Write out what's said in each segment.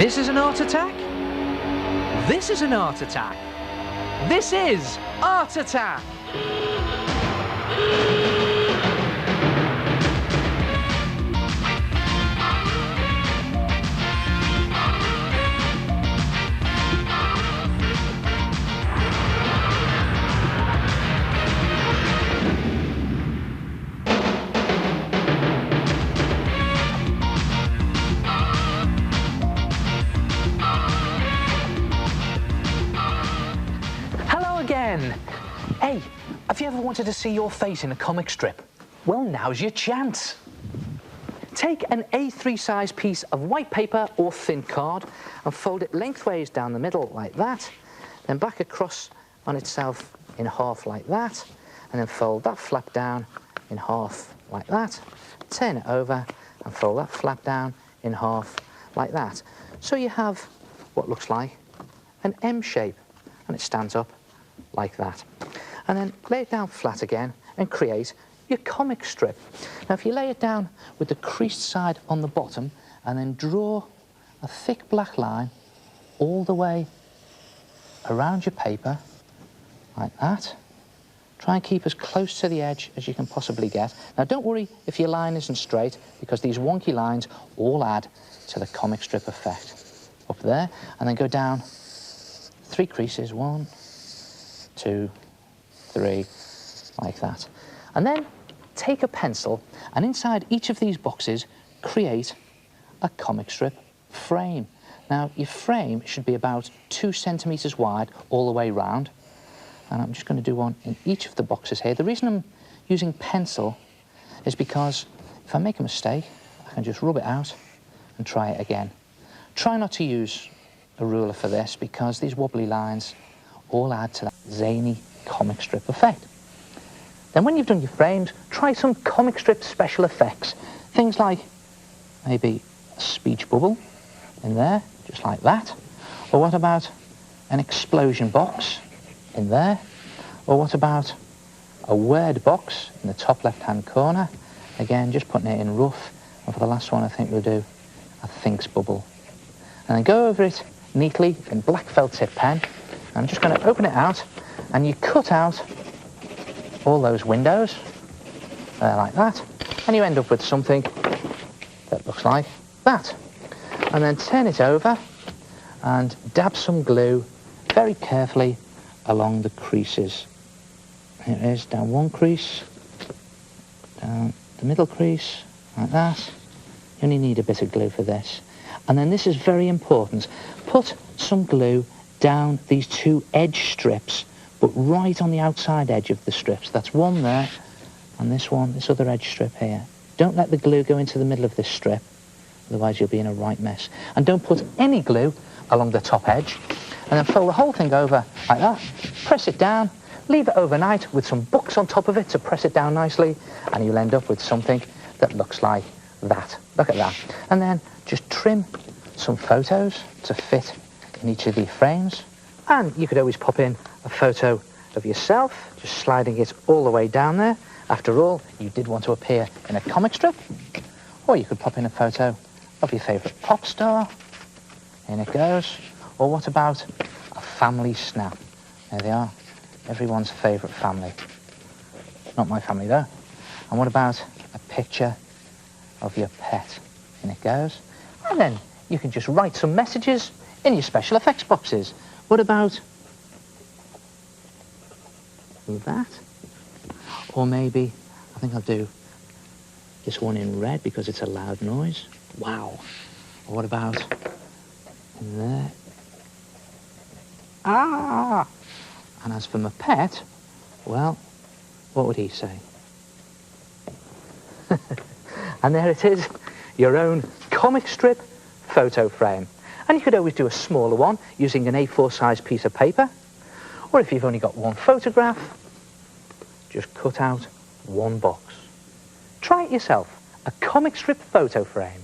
This is an art attack. This is an art attack. This is Art Attack. Again. Hey, have you ever wanted to see your face in a comic strip? Well, now's your chance. Take an A3 size piece of white paper or thin card and fold it lengthways down the middle like that, then back across on itself in half like that, and then fold that flap down in half like that, turn it over and fold that flap down in half like that. So you have what looks like an M shape, and it stands up like that. And then lay it down flat again and create your comic strip. Now if you lay it down with the creased side on the bottom and then draw a thick black line all the way around your paper like that. Try and keep as close to the edge as you can possibly get. Now don't worry if your line isn't straight, because these wonky lines all add to the comic strip effect. Up there, and then go down 3 creases, 1, 2, 3, like that. And then take a pencil and inside each of these boxes create a comic strip frame. Now your frame should be about 2 centimetres wide all the way round, and I'm just going to do one in each of the boxes here. The reason I'm using pencil is because if I make a mistake I can just rub it out and try it again. Try not to use a ruler for this, because these wobbly lines all add to that zany comic strip effect. Then when you've done your frames, try some comic strip special effects. Things like maybe a speech bubble in there, just like that. Or what about an explosion box in there? Or what about a word box in the top left-hand corner? Again, just putting it in rough. And for the last one, I think we'll do a thinks bubble. And then go over it neatly in black felt tip pen. I'm just going to open it out, and you cut out all those windows like that, and you end up with something that looks like that. And then turn it over and dab some glue very carefully along the creases. Here it is, down one crease, down the middle crease, like that. You only need a bit of glue for this. And then this is very important. Put some glue down these 2 edge strips, but right on the outside edge of the strips. That's one there, and this other edge strip here. Don't let the glue go into the middle of this strip, otherwise you'll be in a right mess. And don't put any glue along the top edge, and then fold the whole thing over like that, press it down, leave it overnight with some books on top of it to press it down nicely, and you'll end up with something that looks like that. Look at that. And then just trim some photos to fit in each of the frames, and you could always pop in a photo of yourself, just sliding it all the way down there. After all, you did want to appear in a comic strip. Or you could pop in a photo of your favourite pop star. In it goes. Or what about a family snap? There they are, everyone's favourite family. Not my family though. And what about a picture of your pet? In it goes. And then you can just write some messages in your special effects boxes. What about that? Or maybe, I think I'll do this one in red because it's a loud noise. Wow. Or what about in there? Ah! And as for my pet, well, what would he say? And there it is, your own comic strip photo frame. And you could always do a smaller one using an A4 size piece of paper. Or if you've only got one photograph, just cut out one box. Try it yourself, a comic strip photo frame.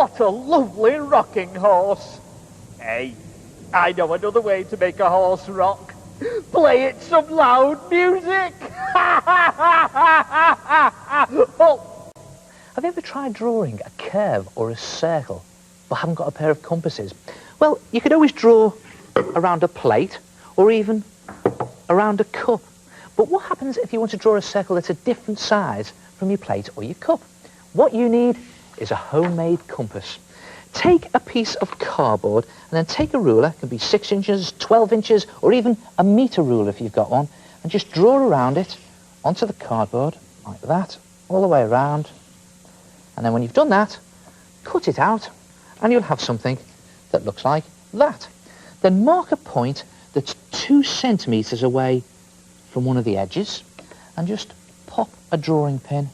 What a lovely rocking horse. Hey, I know another way to make a horse rock. Play it some loud music. Oh. Have you ever tried drawing a curve or a circle but haven't got a pair of compasses? Well, you could always draw around a plate or even around a cup. But what happens if you want to draw a circle that's a different size from your plate or your cup? What you need is a homemade compass. Take a piece of cardboard and then take a ruler, it can be 6 inches, 12 inches, or even a metre ruler if you've got one, and just draw around it onto the cardboard, like that, all the way around. And then when you've done that, cut it out, and you'll have something that looks like that. Then mark a point that's 2 centimetres away from one of the edges, and just pop a drawing pin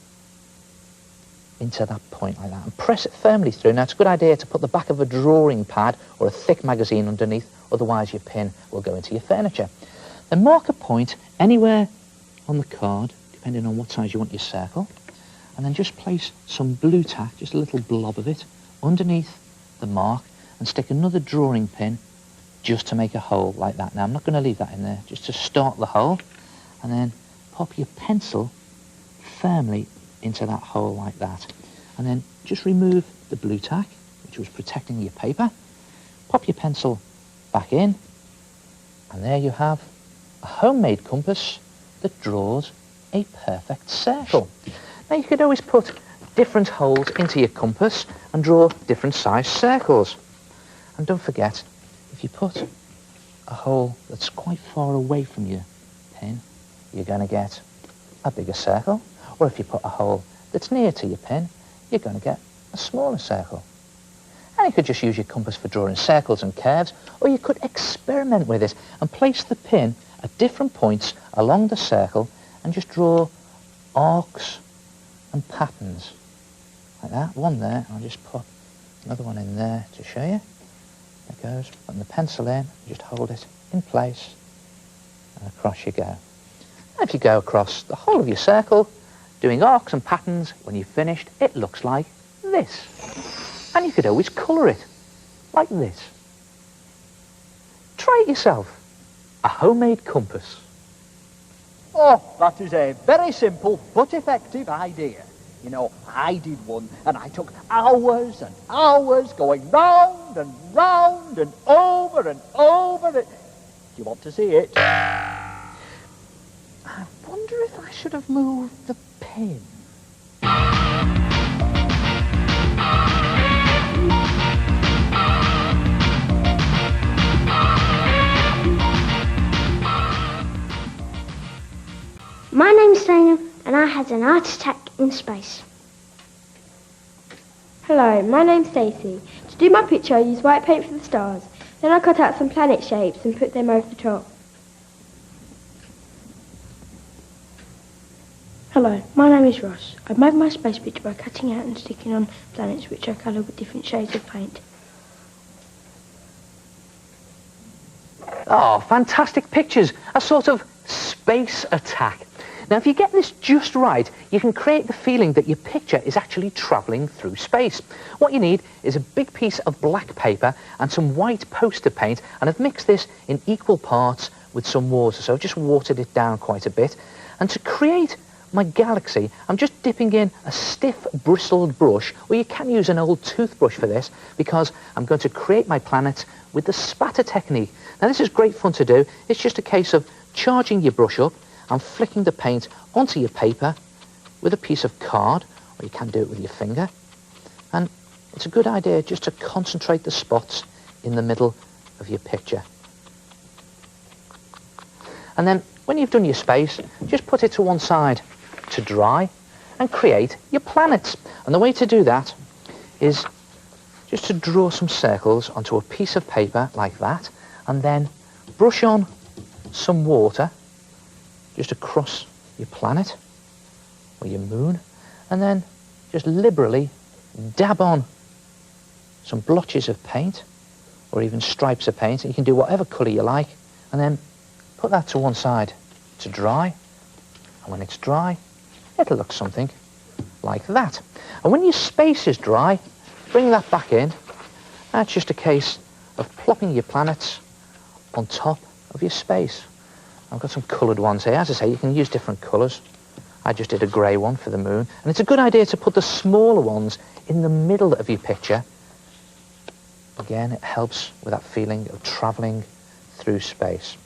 into that point like that and press it firmly through. Now, it's a good idea to put the back of a drawing pad or a thick magazine underneath, otherwise your pin will go into your furniture. Then mark a point anywhere on the card, depending on what size you want your circle, and then just place some blue tack, just a little blob of it, underneath the mark, and stick another drawing pin just to make a hole like that. Now, I'm not going to leave that in there, just to start the hole, and then pop your pencil firmly into that hole like that. And then just remove the blue tack, which was protecting your paper. Pop your pencil back in, and there you have a homemade compass that draws a perfect circle. Now, you could always put different holes into your compass and draw different sized circles. And don't forget, if you put a hole that's quite far away from your pin, you're going to get a bigger circle. Or if you put a hole that's near to your pin, you're going to get a smaller circle. And you could just use your compass for drawing circles and curves, or you could experiment with it and place the pin at different points along the circle and just draw arcs and patterns. Like that. One there, I'll just put another one in there to show you. There goes. Putting the pencil in, just hold it in place, and across you go. And if you go across the whole of your circle, doing arcs and patterns, when you've finished, it looks like this. And you could always colour it, like this. Try it yourself. A homemade compass. Oh, that is a very simple but effective idea. You know, I did one and I took hours and hours going round and round and over and over it. Do you want to see it? I wonder if I should have moved the pin. My name's Dana, and I had an heart attack in space. Hello, my name's Stacey. To do my picture, I used white paint for the stars. Then I cut out some planet shapes and put them over the top. Hello, my name is Ross. I've made my space picture by cutting out and sticking on planets which I colour with different shades of paint. Oh, fantastic pictures. A sort of space attack. Now, if you get this just right, you can create the feeling that your picture is actually travelling through space. What you need is a big piece of black paper and some white poster paint, and I've mixed this in equal parts with some water, so I've just watered it down quite a bit. And to create my galaxy, I'm just dipping in a stiff bristled brush, or you can use an old toothbrush for this, because I'm going to create my planets with the spatter technique. Now, this is great fun to do. It's just a case of charging your brush up and flicking the paint onto your paper with a piece of card, or you can do it with your finger. And it's a good idea just to concentrate the spots in the middle of your picture. And then when you've done your space, just put it to one side to dry and create your planets. And the way to do that is just to draw some circles onto a piece of paper like that, and then brush on some water just across your planet or your moon, and then just liberally dab on some blotches of paint or even stripes of paint. You can do whatever colour you like, and then put that to one side to dry, and when it's dry it'll look something like that. And when your space is dry, bring that back in. That's just a case of plopping your planets on top of your space. I've got some coloured ones here. As I say, you can use different colours. I just did a grey one for the moon. And it's a good idea to put the smaller ones in the middle of your picture. Again, it helps with that feeling of travelling through space.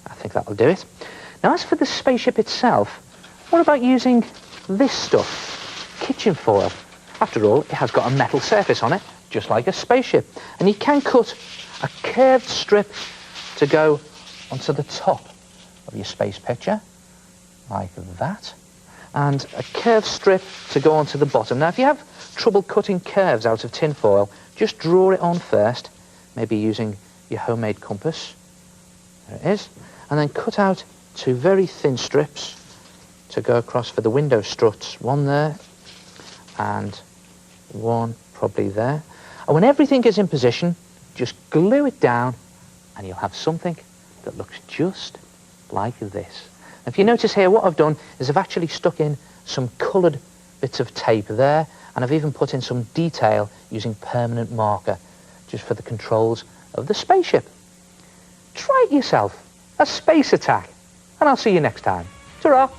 I think that'll do it. Now, as for the spaceship itself, what about using this stuff? Kitchen foil. After all, it has got a metal surface on it, just like a spaceship. And you can cut a curved strip to go onto the top of your space picture, like that, and a curved strip to go onto the bottom. Now, if you have trouble cutting curves out of tin foil, just draw it on first, maybe using your homemade compass. There it is. And then cut out two very thin strips to go across for the window struts. One there, and one probably there. And when everything is in position, just glue it down, and you'll have something that looks just like this. If you notice here, what I've done is I've actually stuck in some coloured bits of tape there, and I've even put in some detail using permanent marker just for the controls of the spaceship. Try it yourself. A space attack. And I'll see you next time. Ta-ra!